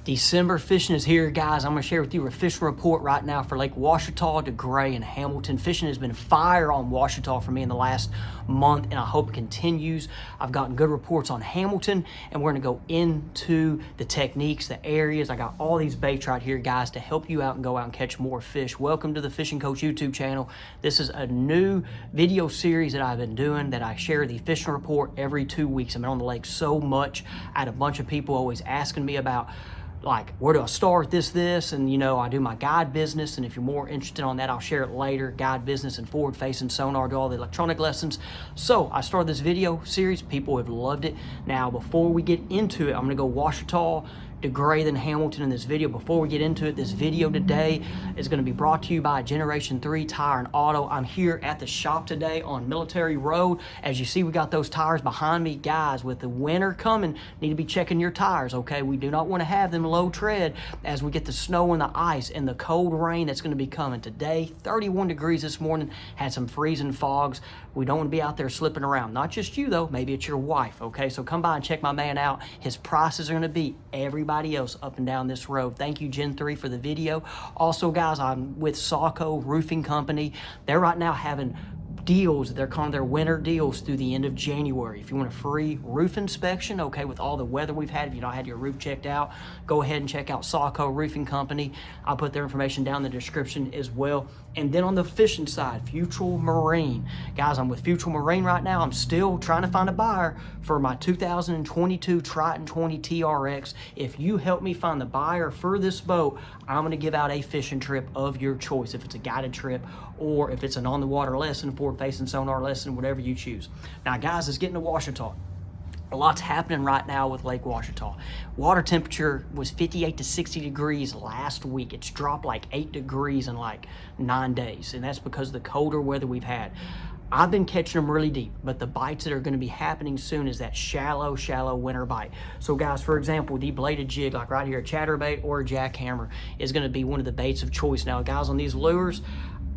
December fishing is here, guys. I'm going to share with you a fishing report right now for Lake Ouachita, Degray, and Hamilton. Fishing has been fire on Ouachita for me in the last month, and I hope it continues. I've gotten good reports on Hamilton, and we're going to go into the techniques, the areas. I got all these baits right here, guys, to help you out and go out and catch more fish. Welcome to the Fishing Coach YouTube channel. This is a new video series that I've been doing that I share the fishing report every 2 weeks. I've been on the lake so much. I had a bunch of people always asking me about, like, where do I start this, and you know, I do my guide business, and if you're more interested on that, I'll share it later. Guide business and forward facing sonar, do all the electronic lessons. So I started this video series. People have loved it. Now, before we get into it, I'm gonna go Ouachita, Degray, then Hamilton in this video. Before we get into it, this video today is going to be brought to you by Generation 3 Tire and Auto. I'm here at the shop today on Military Road. As you see, we got those tires behind me. Guys, with the winter coming, need to be checking your tires, okay? We do not want to have them low tread as we get the snow and the ice and the cold rain that's going to be coming today. 31 degrees this morning, had some freezing fogs. We don't want to be out there slipping around. Not just you, though. Maybe it's your wife, okay? So come by and check my man out. His prices are going to beat everybody else up and down this road. Thank you, Gen 3, for the video. Also, guys, I'm with Sawco Roofing Company. They're right now having deals. They're calling their winter deals through the end of January. If you want a free roof inspection, okay, with all the weather we've had, if you not had your roof checked out, go ahead and check out Sawco Roofing Company. I'll put their information down in the description as well. And then on the fishing side, Futural Marine. Guys, I'm with Futural Marine right now. I'm still trying to find a buyer for my 2022 Triton 20 TRX. If you help me find the buyer for this boat, I'm going to give out a fishing trip of your choice. If it's a guided trip or if it's an on-the-water lesson, forward-facing sonar lesson, whatever you choose. Now, guys, let's get into Ouachita. A lot's happening right now with Lake Ouachita. Water temperature was 58 to 60 degrees last week. It's dropped like 8 degrees in like 9 days, and that's because of the colder weather we've had. I've been catching them really deep, but the bites that are going to be happening soon is that shallow winter bite. So guys, for example, the bladed jig, like right here, a chatterbait or a jackhammer is going to be one of the baits of choice. Now, guys, on these lures,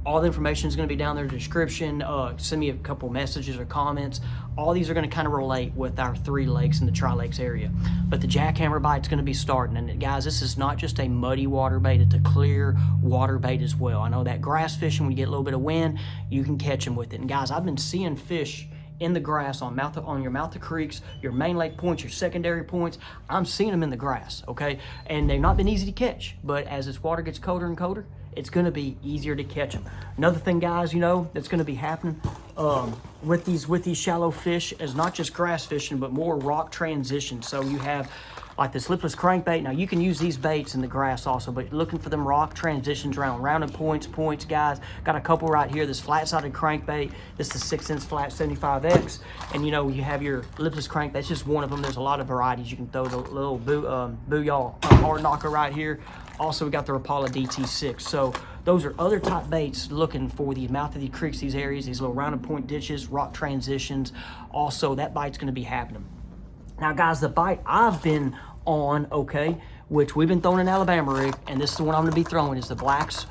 all the information is going to be down there in the description. Send me a couple messages or comments. All these are going to kind of relate with our 3 lakes in the Tri-Lakes area. But the jackhammer bite is going to be starting. And guys, this is not just a muddy water bait, it's a clear water bait as well. I know that grass fishing, when you get a little bit of wind, you can catch them with it. And guys, I've been seeing fish in the grass on your mouth of creeks, your main lake points, your secondary points. I'm seeing them in the grass, okay? And they've not been easy to catch, but as this water gets colder and colder, it's going to be easier to catch them. Another thing, guys, you know, that's going to be happening with these shallow fish is not just grass fishing, but more rock transition. So you have like the slipless crankbait. Now, you can use these baits in the grass also, but looking for them rock transitions around rounded points, guys. Got a couple right here. This flat-sided crankbait. This is 6-inch flat 75X. And, you know, you have your lipless crankbait. That's just one of them. There's a lot of varieties. You can throw the little booyah hard knocker right here. Also, we got the Rapala DT6. So those are other type baits looking for the mouth of the creeks, these areas, these little rounded point ditches, rock transitions. Also, that bite's going to be happening. Now, guys, the bite I've been on, okay, which we've been throwing in Alabama rig, and this is the one I'm going to be throwing, is the Black's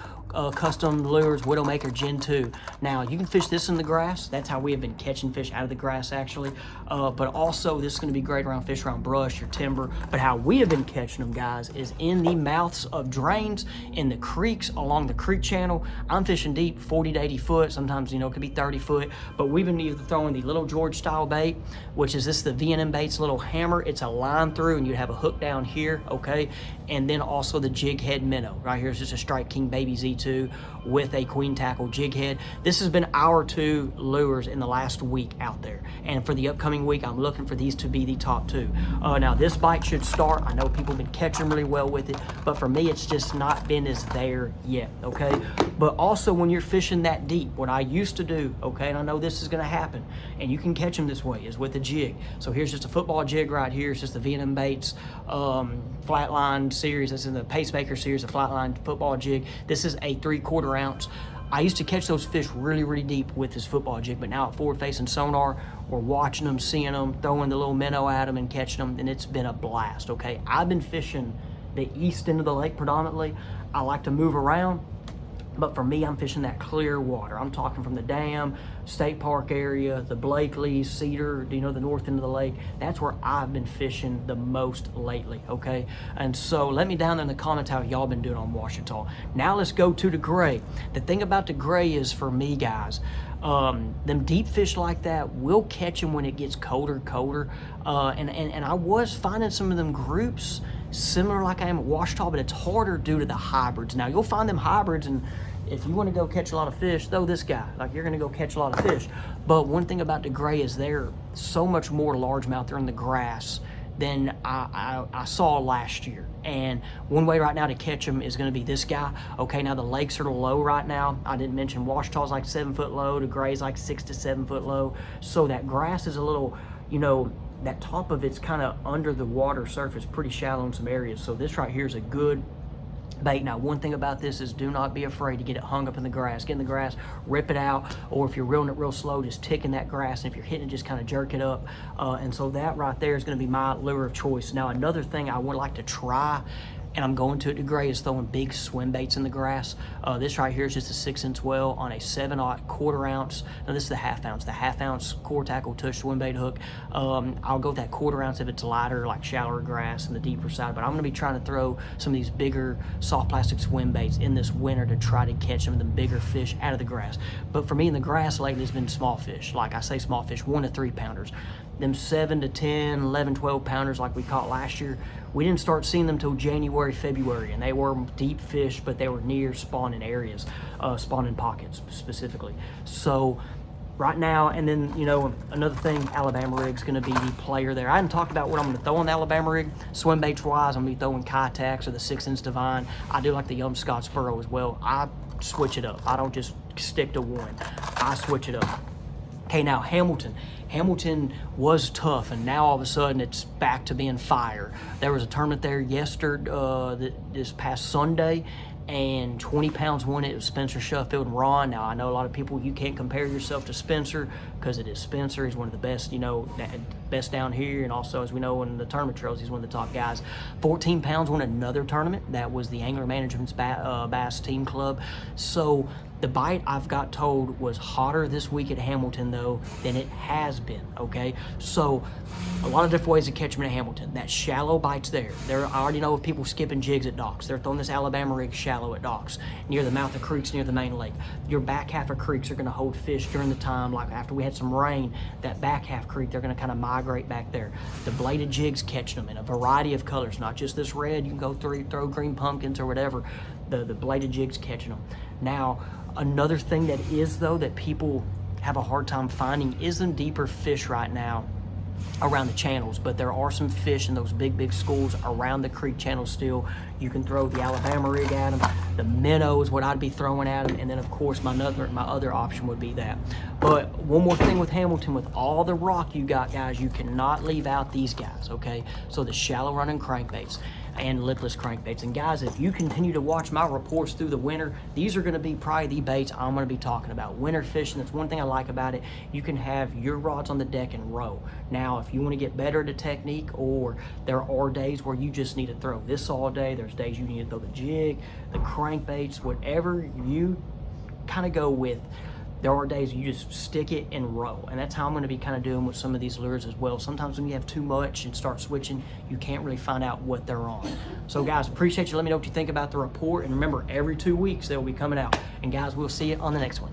Custom Lures Widowmaker Gen 2. Now, you can fish this in the grass. That's how we have been catching fish out of the grass, actually. But also, this is going to be great around fish around brush, your timber. But how we have been catching them, guys, is in the mouths of drains, in the creeks, along the creek channel. I'm fishing deep, 40 to 80 foot. Sometimes, you know, it could be 30 foot. But we've been either throwing the Little George style bait, which is this, the V&M bait's little hammer. It's a line through, and you have a hook down here, okay? And then also the jig head minnow. Right here is just a Strike King Baby Z2 with a queen tackle jig head. This has been our 2 lures in the last week out there, and for the upcoming week I'm looking for these to be the top 2. Now, this bite should start. I know people have been catching really well with it, but for me it's just not been as there yet, okay? But also, when you're fishing that deep, what I used to do, okay, and I know this is going to happen, and you can catch them this way, is with a jig. So here's just a football jig right here. It's just the V&M Baits flatline series. That's in the Pacemaker series, a flatline football jig. This is a 3/4 ounce. I used to catch those fish really deep with this football jig, but now at forward-facing sonar, we're watching them, seeing them, throwing the little minnow at them and catching them, and it's been a blast, okay? I've been fishing the east end of the lake predominantly. I like to move around. But for me, I'm fishing that clear water. I'm talking from the dam, state park area, the Blakely, Cedar, the north end of the lake. That's where I've been fishing the most lately, okay? And so let me down there in the comments how y'all been doing on Ouachita. Now let's go to Degray. The thing about Degray is, for me, guys, them deep fish like that, we'll catch them when it gets colder. And I was finding some of them groups similar like I am at Ouachita, but it's harder due to the hybrids. Now you'll find them hybrids, and if you want to go catch a lot of fish, throw this guy. Like, you're going to go catch a lot of fish. But one thing about Degray is they're so much more largemouth. They're in the grass than I saw last year. And one way right now to catch them is going to be this guy. Okay, now the lakes are low right now. I didn't mention Ouachita's like 7 foot low. Degray's like 6 to 7 foot low. So that grass is a little, that top of it's kind of under the water surface, pretty shallow in some areas. So this right here is a good bait. Now, one thing about this is do not be afraid to get it hung up in the grass. Get in the grass, rip it out, or if you're reeling it real slow, just tick in that grass, and if you're hitting it, just kind of jerk it up. And so that right there is going to be my lure of choice. Now, another thing I would like to try, and I'm going to at Degray, is throwing big swim baits in the grass. This right here is just a 6-inch well on a 7/0 1/4 ounce. Now this is the half ounce core tackle tush swim bait hook. I'll go with that 1/4 ounce if it's lighter, like shallower grass and the deeper side. But I'm going to be trying to throw some of these bigger soft plastic swim baits in this winter to try to catch some of the bigger fish out of the grass. But for me in the grass lately, it's been small fish. Like I say, small fish, 1 to 3 pounders. Them 7 to 10, 11, 12 pounders like we caught last year, we didn't start seeing them till January, February, and they were deep fish, but they were near spawning areas, spawning pockets specifically. So right now, and then, another thing, Alabama rig's going to be the player there. I hadn't talked about what I'm going to throw on the Alabama rig. Swim baits wise, I'm going to be throwing Kitex or the 6-inch Divine. I do like the Scott Spurrow as well. I switch it up. I don't just stick to one. I switch it up. Okay, now Hamilton. Hamilton was tough, and now all of a sudden it's back to being fire. There was a tournament there this past Sunday, and 20 pounds won it. It was Spencer Shuffield and Ron. Now, I know a lot of people, you can't compare yourself to Spencer because it is Spencer. He's one of the best, best down here, and also, as we know, in the tournament trails, he's one of the top guys. 14 pounds won another tournament. That was the Angler Management's Bass Team Club. So the bite, I've got told, was hotter this week at Hamilton, though, than it has been, okay? So a lot of different ways to catch them at Hamilton. That shallow bite's there. I already know of people skipping jigs at docks. They're throwing this Alabama rig shallow at docks, near the mouth of creeks, near the main lake. Your back half of creeks are going to hold fish during the time, like after we had some rain, that back half creek, they're going to kind of migrate back there. The bladed jigs catching them in a variety of colors, not just this red. You can go throw green pumpkins or whatever. The bladed jigs catching them. Now, another thing that is, though, that people have a hard time finding is them deeper fish right now around the channels, but there are some fish in those big schools around the creek channels still. You can throw the Alabama rig at them. The minnow is what I'd be throwing at them, and then of course my other option would be that. But one more thing with Hamilton, with all the rock you got, guys, you cannot leave out these guys, okay? So the shallow running crankbaits and lipless crankbaits. And guys, if you continue to watch my reports through the winter, these are going to be probably the baits I'm going to be talking about. Winter fishing, that's one thing I like about it. You can have your rods on the deck and row. Now, if you want to get better at a technique, or there are days where you just need to throw this all day, there's days you need to throw the jig, the crankbaits, whatever you kind of go with. There are days you just stick it and row, and that's how I'm going to be kind of doing with some of these lures as well. Sometimes when you have too much and start switching, you can't really find out what they're on. So guys, appreciate you. Let me know what you think about the report, and remember, every 2 weeks they'll be coming out. And guys, we'll see you on the next one.